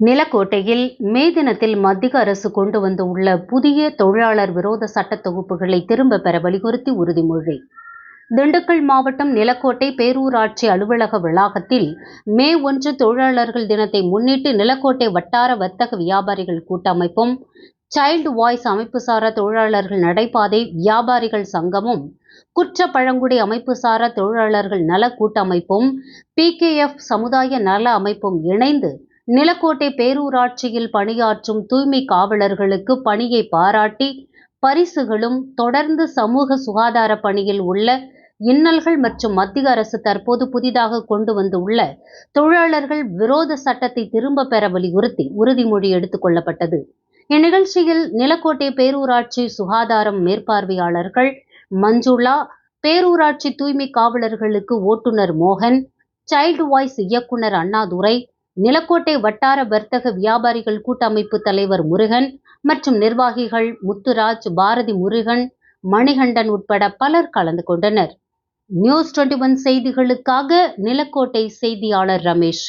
நிலக்கோட்டையில் மே தினத்தில் மத்திய அரசு கொண்டு வந்துள்ள புதிய தொழிலாளர் விரோத சட்ட தொகுப்புகளை திரும்ப பெற வலியுறுத்தி உறுதிமொழி. திண்டுக்கல் மாவட்டம் நிலக்கோட்டை பேரூராட்சி அலுவலக வளாகத்தில் மே 1 தொழிலாளர்கள் தினத்தை முன்னிட்டு நிலக்கோட்டை வட்டார வர்த்தக வியாபாரிகள் கூட்டமைப்பும், சைல்டு வாய்ஸ் அமைப்புசாரா தொழிலாளர்கள் நடைபாதை வியாபாரிகள் சங்கமும், குற்ற பழங்குடி அமைப்புசாரா தொழிலாளர்கள் நல கூட்டமைப்பும், PKF சமுதாய நல அமைப்பும் இணைந்து நிலக்கோட்டை பேரூராட்சியில் பணியாற்றும் தூய்மை காவலர்களுக்கு பணியை பாராட்டி பரிசுகளும், தொடர்ந்து சமூக சுகாதார பணியில் உள்ள இன்னல்கள் மற்றும் மத்திய அரசு தற்போது புதிதாக கொண்டு வந்துள்ள தொழிலாளர்கள் விரோத சட்டத்தை திரும்ப பெற வலியுறுத்தி உறுதிமொழி எடுத்துக் கொள்ளப்பட்டது. இந்நிகழ்ச்சியில் நிலக்கோட்டை பேரூராட்சி சுகாதாரம் மேற்பார்வையாளர்கள் மஞ்சுளா, பேரூராட்சி தூய்மை காவலர்களுக்கு ஓட்டுநர் மோகன், சைல்டு வாய்ஸ் இயக்குனர் அண்ணாதுரை, நிலக்கோட்டை வட்டார வர்த்தக வியாபாரிகள் கூட்டமைப்பு தலைவர் முருகன் மற்றும் நிர்வாகிகள் முத்துராஜ், பாரதி முருகன், மணிகண்டன் உட்பட பலர் கலந்து கொண்டனர். நியூஸ் 21 செய்திகளுக்காக நிலக்கோட்டை செய்தியாளர் ரமேஷ்.